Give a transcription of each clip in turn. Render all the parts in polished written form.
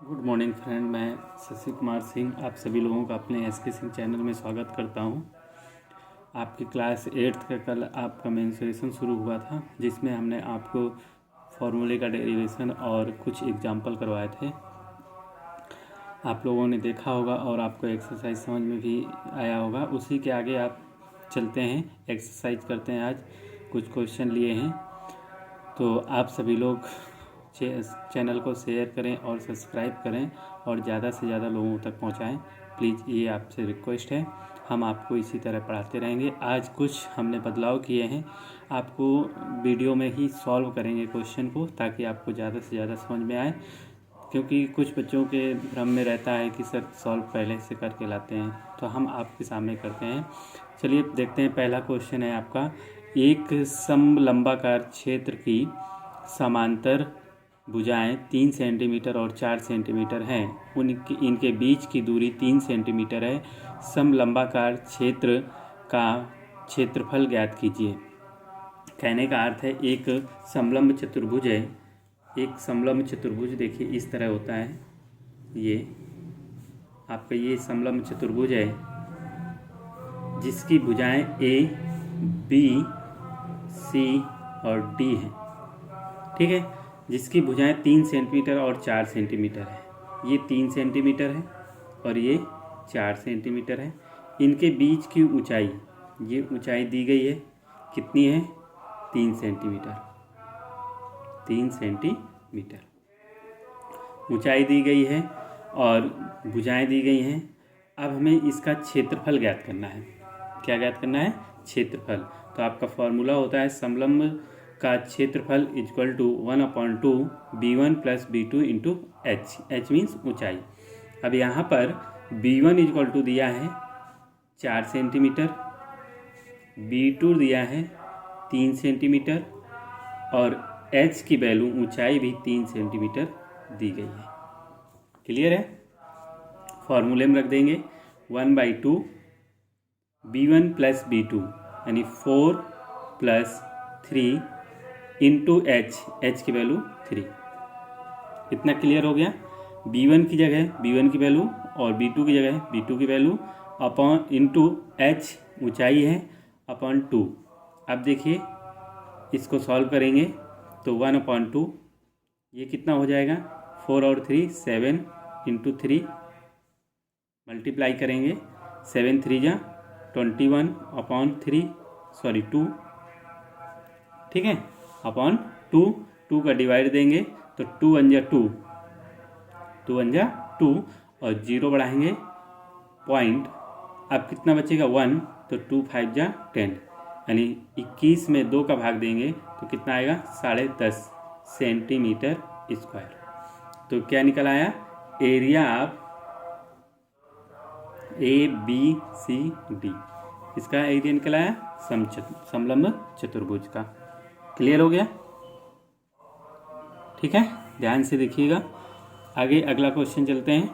Good morning friend, मैं शशि कुमार सिंह आप सभी लोगों का अपने एसके सिंह चैनल में स्वागत करता हूं। आपकी क्लास 8th का कल आपका मेंसुरेशन शुरू हुआ था, जिसमें हमने आपको फॉर्मूले का डेरिवेशन और कुछ एग्जाम्पल करवाए थे। आप लोगों ने देखा होगा और आपको एक्सरसाइज समझ में भी आया होगा। उसी के आगे आप चलते हैं, एक्सरसाइज करते हैं। आज कुछ क्वेश्चन लिए हैं, तो आप सभी लोग चैनल को शेयर करें और सब्सक्राइब करें और ज़्यादा से ज़्यादा लोगों तक पहुंचाएं। प्लीज़, ये आपसे रिक्वेस्ट है। हम आपको इसी तरह पढ़ाते रहेंगे। आज कुछ हमने बदलाव किए हैं। आपको वीडियो में ही सॉल्व करेंगे क्वेश्चन को, ताकि आपको ज़्यादा से ज़्यादा समझ में आए, क्योंकि कुछ बच्चों के भ्रम में रहता है कि सर सॉल्व पहले से करके लाते हैं, तो हम आपके सामने करते हैं। चलिए देखते हैं। पहला क्वेश्चन है आपका, एक समलंबाकार क्षेत्र की समांतर भुजाएं 3 सेंटीमीटर और 4 सेंटीमीटर हैं। इनके बीच की दूरी 3 सेंटीमीटर है। समलंबाकार क्षेत्र का क्षेत्रफल ज्ञात कीजिए। कहने का अर्थ है, एक समलंब चतुर्भुज है। एक समलंब चतुर्भुज देखिए इस तरह होता है। ये आपका ये समलंब चतुर्भुज है, जिसकी भुजाएं ए, बी, सी और डी हैं। ठीक है, जिसकी भुजाएं 3 सेंटीमीटर और 4 सेंटीमीटर है। ये 3 सेंटीमीटर है और ये 4 सेंटीमीटर है। इनके बीच की ऊंचाई, ये ऊंचाई दी गई है, कितनी है? 3 सेंटीमीटर। 3 सेंटीमीटर ऊंचाई दी गई है और भुजाएं दी गई हैं। अब हमें इसका क्षेत्रफल ज्ञात करना है। क्या ज्ञात करना है? क्षेत्रफल। तो आपका फॉर्मूला होता है, समलंब का क्षेत्रफल equal to 1/2 b1 plus b2 into H. H means ऊंचाई। अब यहाँ पर b1 इक्वल टू दिया है 4 सेंटीमीटर, b2 दिया है 3 सेंटीमीटर और h की वैल्यू ऊंचाई भी 3 सेंटीमीटर दी गई है। क्लियर है? फॉर्मूले में रख देंगे 1/2 b1 प्लस b2 यानी 4 प्लस 3 इंटू एच की वैल्यू 3। इतना क्लियर हो गया। b1 की जगह b1 की वैल्यू और b2 की जगह b2 की वैल्यू अपॉन इंटू एच ऊंचाई है अपॉन 2। अब देखिए इसको सॉल्व करेंगे तो 1/2 ये कितना हो जाएगा? 4 और 3 7 इंटू 3 मल्टीप्लाई करेंगे। 7 3 जा 21/3 सॉरी 2। ठीक है, अपॉन 2 का डिवाइड देंगे तो 2 1 जा 2, 2 1 जा 2 और 0 बढ़ाएंगे पॉइंट। अब कितना बचेगा? 1। तो 2 5 जा 10 यानी 21 में 2 का भाग देंगे तो कितना आएगा? 10.5 सेंटीमीटर स्क्वायर। तो क्या निकल आया? एरिया ऑफ ABCD, इसका एरिया निकल आया समलंब चतुर्भुज का। क्लियर हो गया? ठीक है, ध्यान से देखिएगा। आगे अगला क्वेश्चन चलते हैं।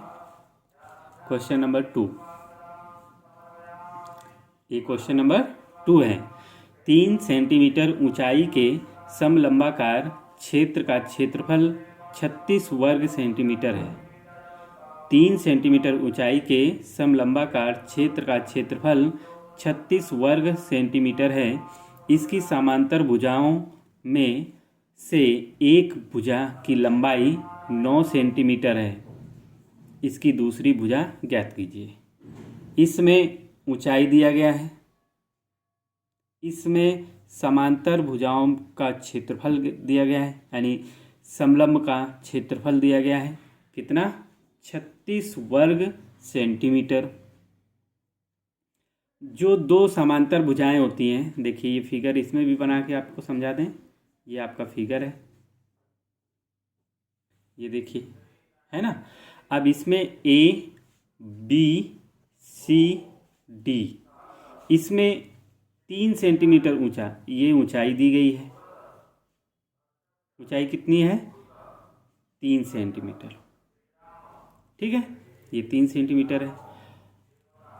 Question number 2। ये क्वेश्चन नंबर 2 है। 3 सेंटीमीटर ऊंचाई के समलंबाकार क्षेत्र का क्षेत्रफल 36 वर्ग सेंटीमीटर है। 3 सेंटीमीटर ऊंचाई के समलंबाकार क्षेत्र का क्षेत्रफल 36 वर्ग सेंटीमीटर है। इसकी समांतर भुजाओं में से एक भुजा की लंबाई 9 सेंटीमीटर है। इसकी दूसरी भुजा ज्ञात कीजिए। इसमें ऊंचाई दिया गया है, इसमें समांतर भुजाओं का क्षेत्रफल दिया गया है, यानी समलंब का क्षेत्रफल दिया गया है। कितना? 36 वर्ग सेंटीमीटर। जो दो समांतर भुजाएं होती हैं, देखिए ये फिगर इसमें भी बना के आपको समझा दें। ये आपका फिगर है, ये देखिए, है ना। अब इसमें A B C D, इसमें 3 सेंटीमीटर ऊंचा ये ऊंचाई दी गई है। ऊंचाई कितनी है? 3 सेंटीमीटर। ठीक है, ये 3 सेंटीमीटर है।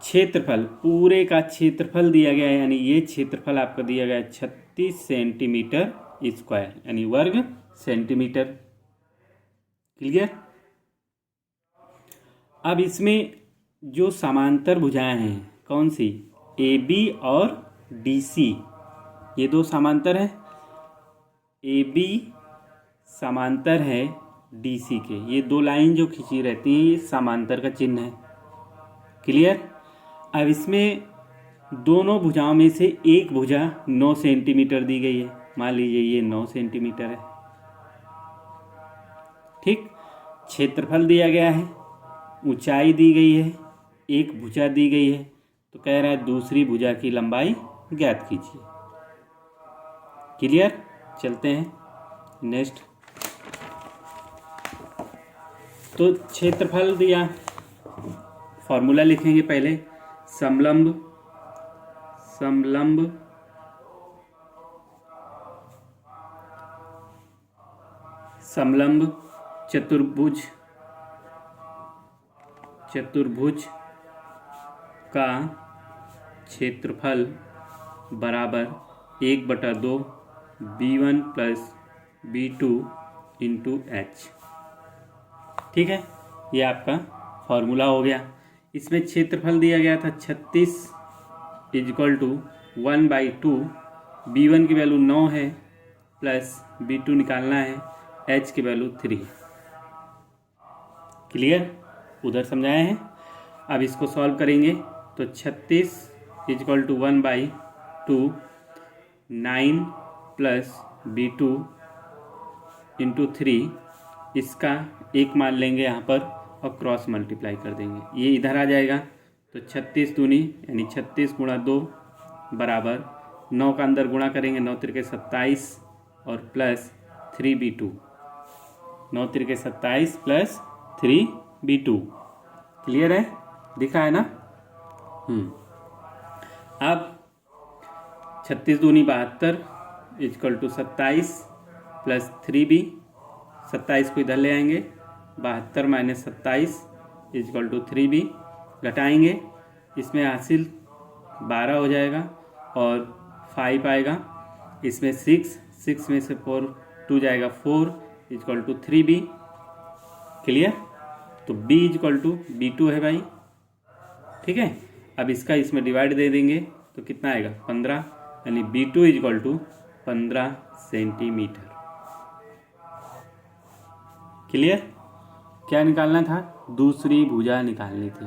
क्षेत्रफल, पूरे का क्षेत्रफल दिया गया है, यानी ये क्षेत्रफल आपका दिया गया है 36 सेंटीमीटर स्क्वायर यानी वर्ग सेंटीमीटर। क्लियर? अब इसमें जो समांतर भुजाएं हैं कौन सी, ए बी और डी सी, ये दो समांतर है। ए बी समांतर है डी सी के, ये दो लाइन जो खींची रहती हैं ये समांतर का चिन्ह है। क्लियर। अब इसमें दोनों भुजाओं में से एक भुजा 9 सेंटीमीटर दी गई है, मान लीजिए ये 9 सेंटीमीटर है। ठीक। क्षेत्रफल दिया गया है, ऊंचाई दी गई है, एक भुजा दी गई है, तो कह रहा है दूसरी भुजा की लंबाई ज्ञात कीजिए। क्लियर। चलते हैं नेक्स्ट। तो क्षेत्रफल दिया, फॉर्मूला लिखेंगे पहले। समलंब चतुर्भुज का क्षेत्रफल बराबर 1/2 B1 plus B2 into H. ठीक है, ये आपका फॉर्मूला हो गया। इसमें क्षेत्रफल दिया गया था 36 = 1/2, B1 की वैल्यू 9 है प्लस B2 निकालना है, H की वैल्यू 3। क्लियर, उधर समझाए हैं। अब इसको सॉल्व करेंगे तो 36 = 1/2, 9 प्लस B2 इंटू 3, इसका एक मान लेंगे यहाँ पर और क्रॉस मल्टीप्लाई कर देंगे, ये इधर आ जाएगा। तो 36 दूनी यानी 36 × 2 बराबर 9 का अंदर गुणा करेंगे, 9 त्रिके 27 और plus 3B2, 9 त्रिके 27 plus 3B2। Clear है, दिखा है ना। अब 36 दूनी 72 = 27 प्लस 3B, 27 को इधर ले आएंगे, 72 - 27 = 3B, घटाएंगे, इसमें हासिल 12 हो जाएगा और 5 आएगा, इसमें 6 में से 4 2 जाएगा, 4 = 3B। क्लियर। तो B = B2 है भाई। ठीक है, अब इसका इसमें डिवाइड दे देंगे तो कितना आएगा 15, यानी B2 = 15 सेंटीमीटर। क्लियर। क्या निकालना था, दूसरी भुजा निकालनी थी,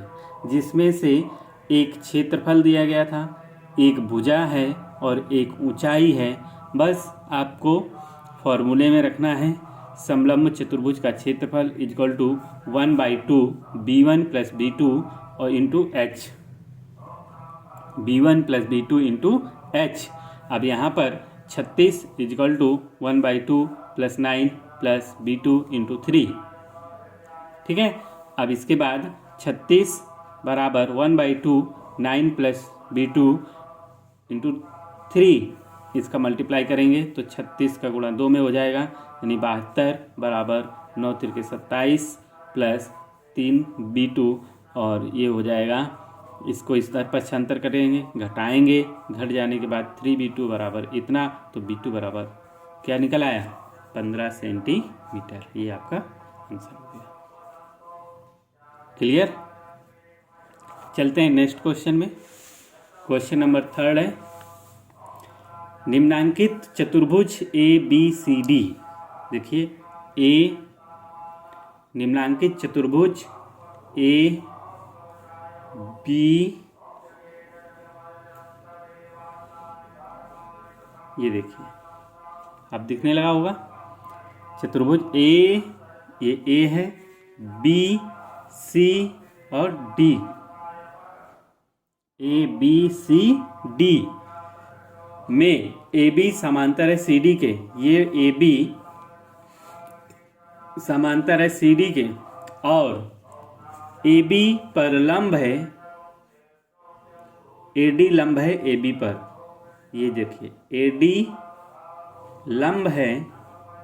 जिसमें से एक क्षेत्रफल दिया गया था, एक भुजा है और एक ऊंचाई है। बस आपको फॉर्मूले में रखना है, समलंब चतुर्भुज का क्षेत्रफल = 1/2 B1 प्लस B2 और into H, B1 plus B2 into H। अब यहाँ पर 36 = 1/2 प्लस 9 प्लस B2 इंटू 3। ठीक है, अब इसके बाद 36 बराबर 1/2 9 प्लस B2 इंटू 3, इसका मल्टीप्लाई करेंगे तो 36 का गुणा 2 में हो जाएगा, यानी 72 बराबर 9 त्रिके 27 प्लस 3B2, और ये हो जाएगा, इसको इस तरह पक्षांतर करेंगे, घटाएंगे, घट जाने के बाद 3B2 बराबर इतना, तो B2 बराबर क्या निकल आया 15 सेंटीमीटर। ये आपका आंसर हो गया। क्लियर। चलते हैं नेक्स्ट क्वेश्चन में। क्वेश्चन नंबर 3 है, निम्नांकित चतुर्भुज ABCD। देखिए निम्नांकित चतुर्भुज AB, ये देखिए अब दिखने लगा होगा, चतुर्भुज ये A है, B C और D, ABCD में AB समांतर है CD के, ये AB समांतर है CD के और AB पर लंब है, AD लंब है AB पर। ये देखिए AD लंब है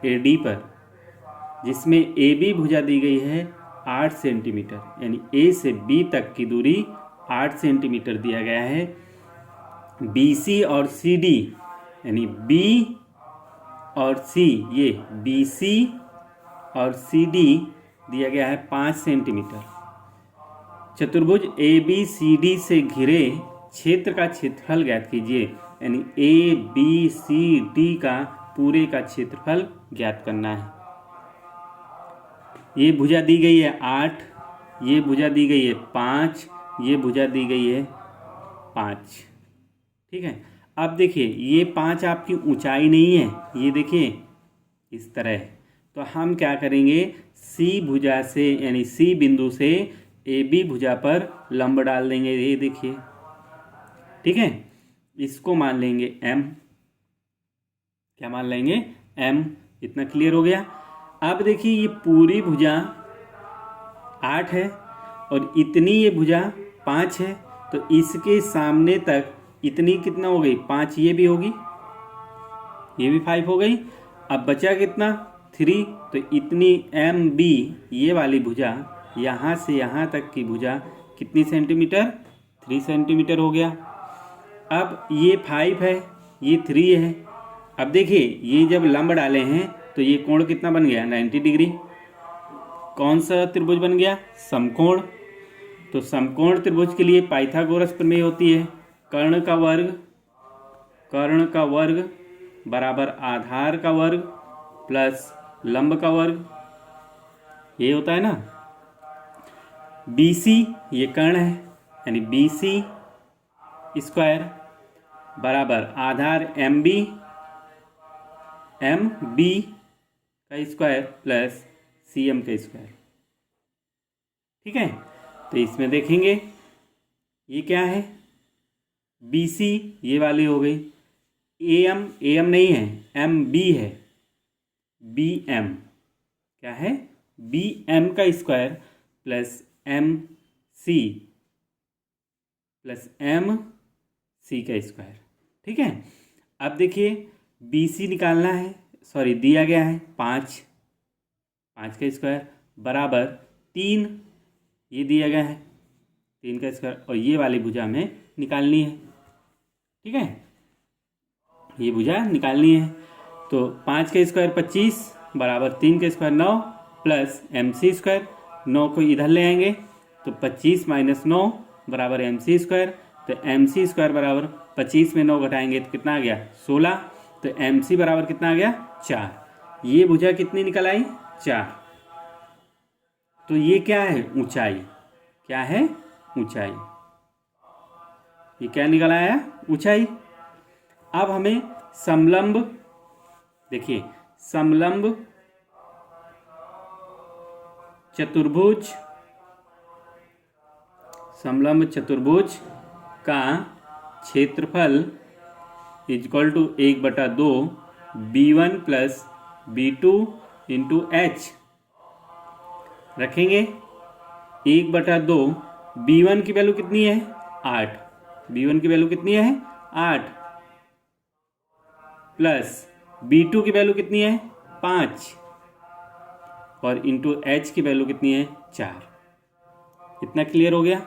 AD पर, जिसमें AB भुजा दी गई है 8 सेंटीमीटर, यानी A से B तक की दूरी 8 सेंटीमीटर दिया गया है। BC और CD यानी B और C, ये BC और CD दिया गया है 5 सेंटीमीटर। चतुर्भुज ABCD से घिरे क्षेत्र का क्षेत्रफल ज्ञात कीजिए। यानी ABCD का पूरे का क्षेत्रफल ज्ञात करना है। ये भुजा दी गई है 8, ये भुजा दी गई है 5, ये भुजा दी गई है 5। ठीक है, अब देखिए ये 5 आपकी ऊंचाई नहीं है, ये देखिए इस तरह है। तो हम क्या करेंगे, C भुजा से यानी C बिंदु से AB भुजा पर लंब डाल देंगे, ये देखिए। ठीक है, इसको मान लेंगे M। क्या मान लेंगे? M। इतना क्लियर हो गया। अब देखिए ये पूरी भुजा 8 है और इतनी ये भुजा 5 है, तो इसके सामने तक इतनी कितना हो गई? 5। ये भी होगी, ये भी 5 हो गई। अब बचा कितना? 3। तो इतनी MB ये वाली भुजा यहाँ से यहाँ तक की भुजा कितनी सेंटीमीटर? 3 सेंटीमीटर हो गया। अब ये 5 है, ये 3 है। अब देखिए ये जब लंब डाले हैं तो ये कोण कितना बन गया? 90 डिग्री। कौन सा त्रिभुज बन गया? समकोण। तो समकोण त्रिभुज के लिए पाइथागोरस प्रमेय होती है, कर्ण का वर्ग बराबर आधार का वर्ग प्लस लंब का वर्ग, ये होता है ना। BC ये कर्ण है, यानी BC स्क्वायर बराबर आधार MB का स्क्वायर प्लस CM का स्क्वायर। ठीक है, तो इसमें देखेंगे ये क्या है? BC ये वाली हो गई, AM नहीं है, MB है, BM क्या है? BM का स्क्वायर प्लस MC का स्क्वायर। ठीक है, अब देखिए BC निकालना है, सॉरी दिया गया है 5 का स्क्वायर बराबर 3, ये दिया गया है 3 का स्क्वायर, और ये वाली भुजा में निकालनी है। ठीक है, ये भुजा निकालनी है। तो 5 का स्क्वायर 25 बराबर 3 का स्क्वायर 9 प्लस MC स्क्वायर। 9 को इधर ले आएंगे तो 25 माइनस 9 बराबर MC स्क्वायर। तो MC स्क्वायर बराबर 25 में 9 घटाएंगे तो कितना आ गया? 16। तो MC बराबर कितना आ गया? 4। ये भुजा कितनी निकल आई? 4। तो ये क्या है? ऊंचाई। क्या है? ऊंचाई। ये क्या निकल आया? ऊंचाई। अब हमें समलंब, देखिए समलंब चतुर्भुज का क्षेत्रफल equal to 1/2 B1 plus B2 into H रखेंगे। 1/2 B1 की वैल्यू कितनी है? 8। B1 की वैल्यू कितनी है? 8 प्लस B2 की वैल्यू कितनी है? 5 और इंटू H की वैल्यू कितनी है? 4। इतना क्लियर हो गया।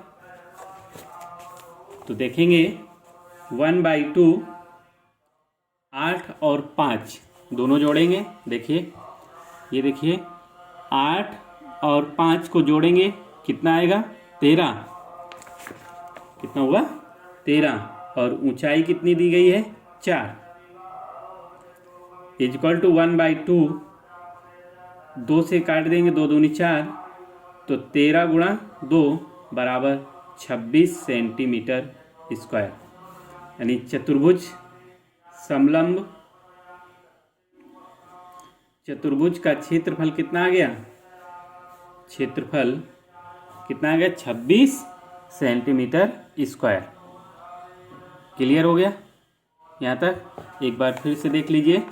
तो देखेंगे 1/2 8 और 5 दोनों जोड़ेंगे। देखिए ये देखिए 8 और 5 को जोड़ेंगे कितना आएगा? 13। कितना हुआ? 13। और ऊंचाई कितनी दी गई है? 4 इक्वल टू 1/2 2 से काट देंगे, 2 दूनी 4, तो 13 गुणा 2 बराबर 26 सेंटीमीटर स्क्वायर। यानी चतुर्भुज समलंब चतुर्भुज का क्षेत्रफल कितना आ गया? क्षेत्रफल कितना आ गया? 26 सेंटीमीटर स्क्वायर। क्लियर हो गया यहाँ तक? एक बार फिर से देख लीजिए।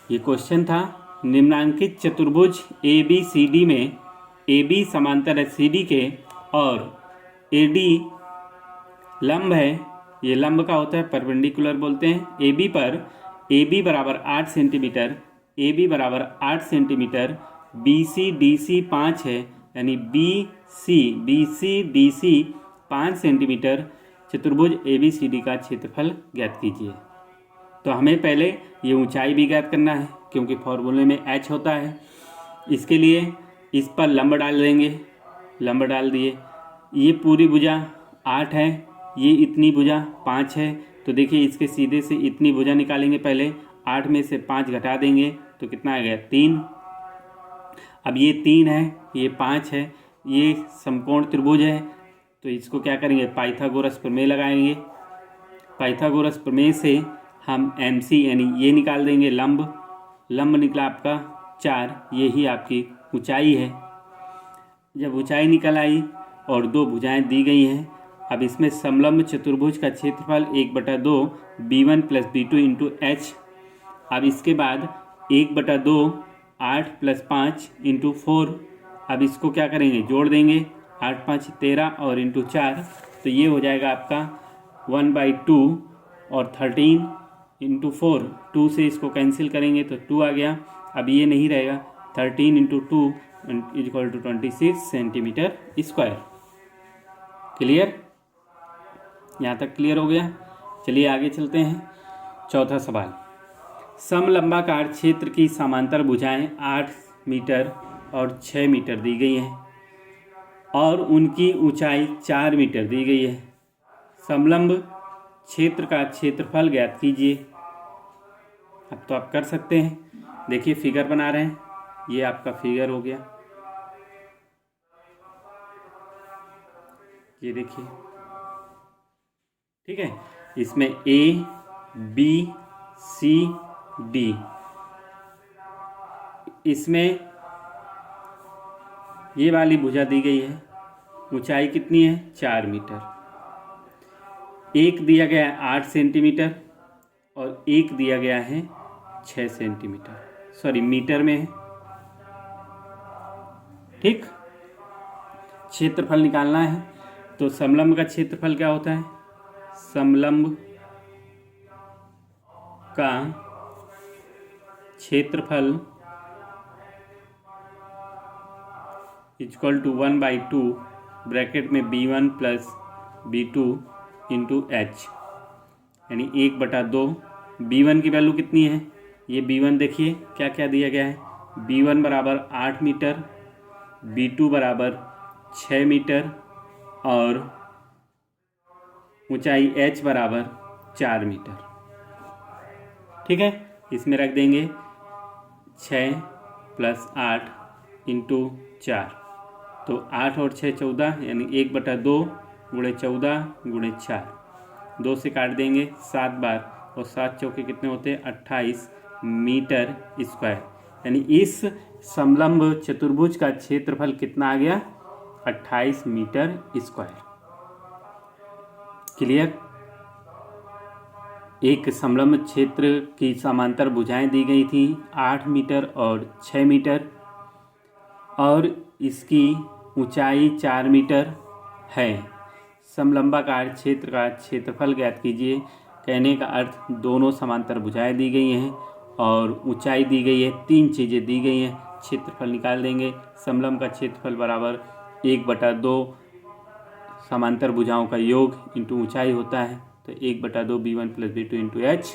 ये क्वेश्चन था, निम्नांकित चतुर्भुज ABCD में AB समांतर है CD के और AD लंब है। ये लंब का होता है, परपेंडिकुलर बोलते हैं। AB पर AB बराबर 8 सेंटीमीटर, AB बराबर 8 सेंटीमीटर, BC DC 5 है, यानी BC DC 5 सेंटीमीटर। चतुर्भुज ABCD का क्षेत्रफल ज्ञात कीजिए। तो हमें पहले ये ऊंचाई भी ज्ञात करना है, क्योंकि फॉर्मूले में H होता है। इसके लिए इस पर लंब डाल देंगे, लंब डाल दिए। ये पूरी भुजा 8 है, ये इतनी भुजा 5 है, तो देखिए इसके सीधे से इतनी भुजा निकालेंगे। पहले 8 में से 5 घटा देंगे तो कितना आ गया 3। अब ये 3 है, ये 5 है, ये समकोण त्रिभुज है, तो इसको क्या करेंगे, पाइथागोरस प्रमेय लगाएंगे। पाइथागोरस प्रमेय से हम MC यानी ये निकाल देंगे, लंब निकला आपका 4, यही आपकी ऊंचाई है। जब ऊंचाई निकल आई और 2 भुजाएं दी गई हैं, अब इसमें समलंब चतुर्भुज का क्षेत्रफल 1/2 B1 + B2 इंटू H। अब इसके बाद 1/2 8 + 5 इंटू 4। अब इसको क्या करेंगे, जोड़ देंगे, 8 5 13 और इंटू 4, तो ये हो जाएगा आपका 1/2 और 13 इंटू 4। 2 से इसको कैंसिल करेंगे तो 2 आ गया। अब ये नहीं रहेगा, 13 इंटू 2 = 26 सेंटीमीटर स्क्वायर। क्लियर? यहाँ तक क्लियर हो गया। चलिए आगे चलते हैं। चौथा सवाल, समलंबाकार क्षेत्र की समांतर भुजाएं 8 मीटर और 6 मीटर दी गई हैं और उनकी ऊंचाई 4 मीटर दी गई है। समलंब क्षेत्र का क्षेत्रफल ज्ञात कीजिए। अब तो आप कर सकते हैं, देखिए फिगर बना रहे हैं, ये आपका फिगर हो गया, ये देखिए, ठीक है। इसमें A B C D, इसमें ये वाली भुजा दी गई है, ऊंचाई कितनी है 4 मीटर। एक दिया गया है 8 सेंटीमीटर और एक दिया गया है 6 सेंटीमीटर, सॉरी मीटर में है, ठीक। क्षेत्रफल निकालना है, तो समलंब का क्षेत्रफल क्या होता है, समलंब का क्षेत्रफल = 1/2 ब्रैकेट में B1 + B2 इंटू H, यानी 1/2। B1 की वैल्यू कितनी है, ये B1 देखिए क्या क्या दिया गया है, B1 = 8 मीटर, B2 = 6 मीटर और ऊंचाई H = 4 मीटर, ठीक है। इसमें रख देंगे 6 + 8 इंटू 4, तो 8 और 6 14, यानी 1/2 × 14 × 4, 2 से काट देंगे 7 बार, और 7 चौके कितने होते हैं 28 मीटर स्क्वायर, यानी इस समलंब चतुर्भुज का क्षेत्रफल कितना आ गया 28 मीटर स्क्वायर। क्लियर? एक समलंब क्षेत्र की समांतर भुजाएं दी गई थी 8 मीटर और 6 मीटर और इसकी ऊंचाई 4 मीटर है। समलंबाकार क्षेत्र का क्षेत्रफल ज्ञात कीजिए। कहने का अर्थ दोनों समांतर भुजाएं दी गई हैं और ऊंचाई दी गई है, 3 चीज़ें दी गई हैं, क्षेत्रफल निकाल देंगे। समलंब का क्षेत्रफल बराबर 1/2 समांतर भुजाओं का योग इंटू ऊंचाई होता है, तो 1/2 B1 + B2 into H।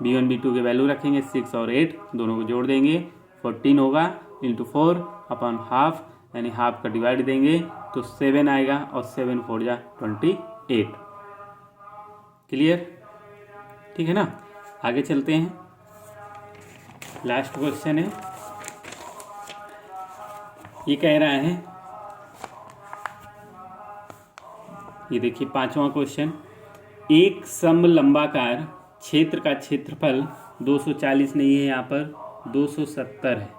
B1 B2 के वैल्यू रखेंगे 6 और 8, दोनों को जोड़ देंगे, 14 होगा इंटू 4/½ यानी हाफ का डिवाइड देंगे तो 7 आएगा और 7 4 जा 28। क्लियर? ठीक है ना। आगे चलते हैं, लास्ट क्वेश्चन है। ये कह रहा है, ये देखिए 5वां क्वेश्चन, एक समलंबाकार क्षेत्र का क्षेत्रफल 240 नहीं है, यहाँ पर 270 है,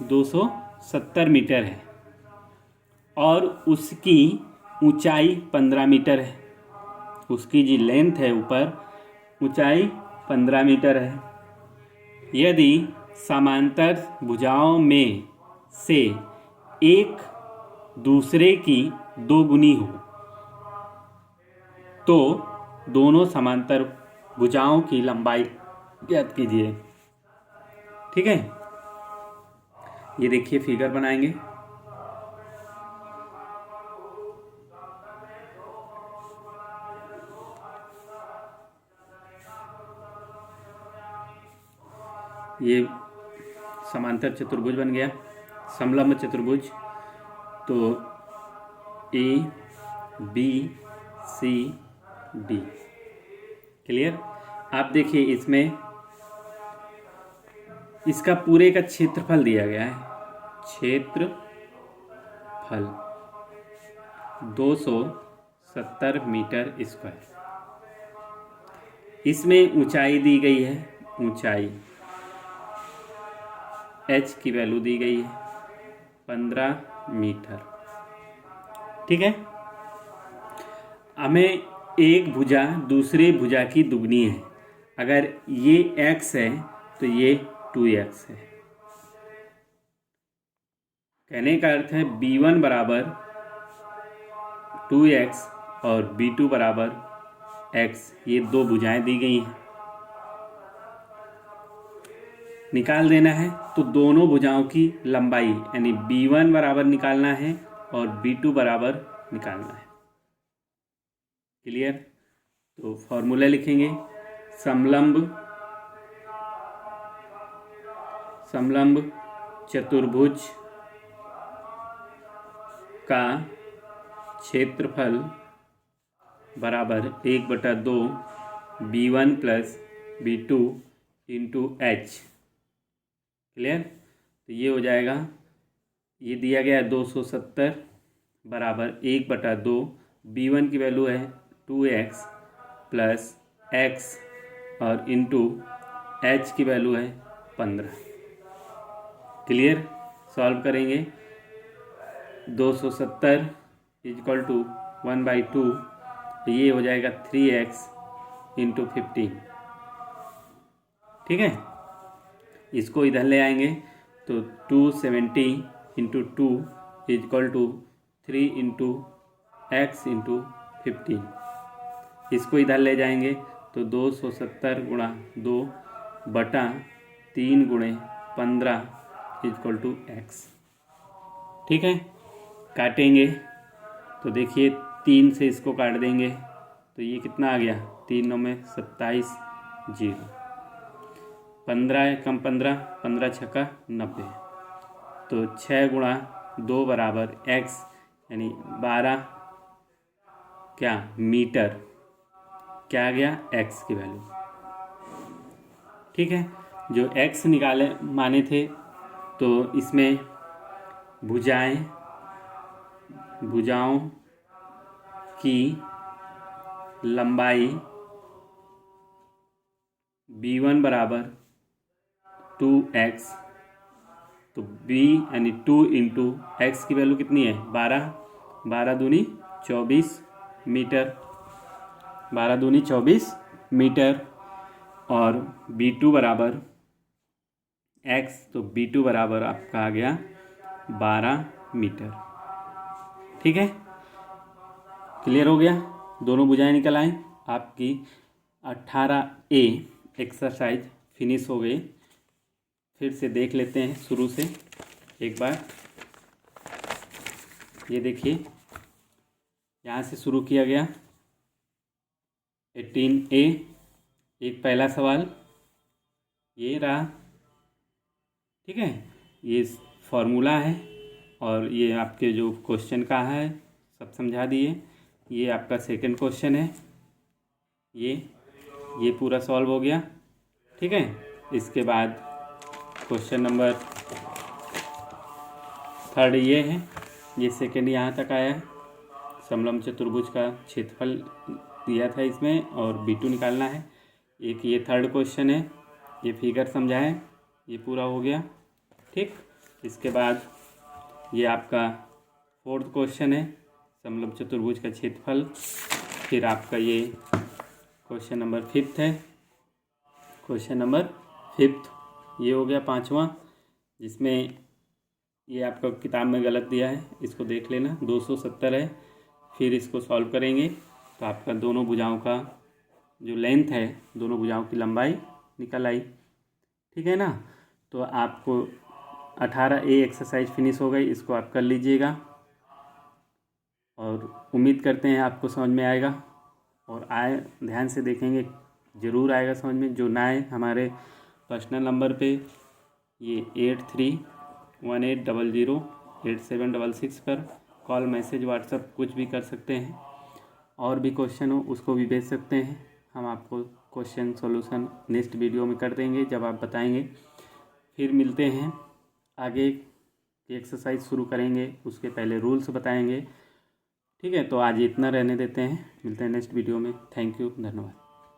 270 मीटर है और उसकी ऊंचाई 15 मीटर है। उसकी जी लेंथ है ऊपर, ऊंचाई 15 मीटर है। यदि समांतर भुजाओं में से एक दूसरे की 2 गुनी हो तो दोनों समांतर भुजाओं की लंबाई ज्ञात कीजिए। ठीक है, ये देखिए फिगर बनाएंगे। ये समांतर चतुर्भुज बन गया, समलंब चतुर्भुज। तो A B C D. Clear. आप देखिए इसमें इसका पूरे का क्षेत्रफल दिया गया है। क्षेत्रफल 270 मीटर स्क्वायर। इसमें ऊंचाई दी गई है, ऊंचाई h की वैल्यू दी गई है 15 मीटर। ठीक है। हमें एक भुजा दूसरे भुजा की दुगनी है। अगर ये x है तो ये 2x है। कहने का अर्थ है b1 बराबर 2x और b2 बराबर x। ये दो भुजाएं दी गई हैं, निकाल देना है। तो दोनों भुजाओं की लंबाई यानी b1 बराबर निकालना है और b2 बराबर निकालना है। क्लियर। तो फॉर्मूला लिखेंगे, समलंब चतुर्भुज का क्षेत्रफल बराबर 1/2 b1 plus b2 into h। Clear. तो ये हो जाएगा, ये दिया गया है 270 बराबर 1/2 b1 की वैल्यू है 2x प्लस x और इंटू h की वैल्यू है 15। क्लियर। सॉल्व करेंगे, 270 इक्वल टू 1/2, ये हो जाएगा 3x इंटू 15। ठीक है। इसको इधर ले आएंगे तो 270 into 2 equal to 3 into X into 15। इसको इधर ले जाएंगे तो 270 गुणा 2 बटा 3 गुणे 15 इक्वल टू एक्स। ठीक है। काटेंगे तो देखिए 3 से इसको काट देंगे तो ये कितना आ गया, 3 9 में 27, 0। 15 कम 15, 15 छक्का 90। तो 6 गुणा 2 बराबर x यानी 12 क्या मीटर। क्या आ गया, x की वैल्यू। ठीक है। जो x निकाले माने थे तो इसमें भुजाओं की लंबाई b1 बराबर 2x, तो b यानी 2 इंटू एक्स की वैल्यू कितनी है 12, 12 दूनी 24 मीटर, 12 दूनी 24 मीटर। और b2 बराबर x, तो b2 बराबर आपका आ गया 12 मीटर। ठीक है। क्लियर हो गया। दोनों भुजाएं निकल आए। आपकी 18A एक्सरसाइज फिनिश हो गई। फिर से देख लेते हैं शुरू से एक बार। ये देखिए यहाँ से शुरू किया गया 18A। एक पहला सवाल ये रहा। ठीक है। ये फॉर्मूला है और ये आपके जो क्वेश्चन का है सब समझा दिए। ये आपका सेकंड क्वेश्चन है, ये पूरा सॉल्व हो गया। ठीक है। इसके बाद क्वेश्चन नंबर 3 ये है, ये सेकंड यहाँ तक आया है। समलंब चतुर्भुज का क्षेत्रफल दिया था इसमें और b2 निकालना है। एक ये 3rd क्वेश्चन है, ये फिगर समझाएं, ये पूरा हो गया। ठीक। इसके बाद ये आपका 4th क्वेश्चन है, समलंब चतुर्भुज का क्षेत्रफल। फिर आपका ये क्वेश्चन नंबर 5th है, क्वेश्चन नंबर 5th ये हो गया 5वां, जिसमें ये आपका किताब में गलत दिया है, इसको देख लेना। 270 है। फिर इसको सॉल्व करेंगे तो आपका दोनों भुजाओं का जो लेंथ है, दोनों भुजाओं की लंबाई निकल आई। ठीक है ना। तो आपको 18A एक्सरसाइज फिनिश हो गई। इसको आप कर लीजिएगा और उम्मीद करते हैं आपको समझ में आएगा। और ध्यान से देखेंगे, ज़रूर आएगा समझ में। जो ना आए हमारे पर्सनल नंबर पे ये 831800 8766 पर कॉल, मैसेज, व्हाट्सएप कुछ भी कर सकते हैं। और भी क्वेश्चन हो उसको भी भेज सकते हैं, हम आपको क्वेश्चन सॉल्यूशन नेक्स्ट वीडियो में कर देंगे जब आप बताएंगे। फिर मिलते हैं, आगे की एक्सरसाइज शुरू करेंगे, उसके पहले रूल्स बताएंगे। ठीक है, तो आज इतना रहने देते हैं, मिलते हैं नेक्स्ट वीडियो में। थैंक यू, धन्यवाद।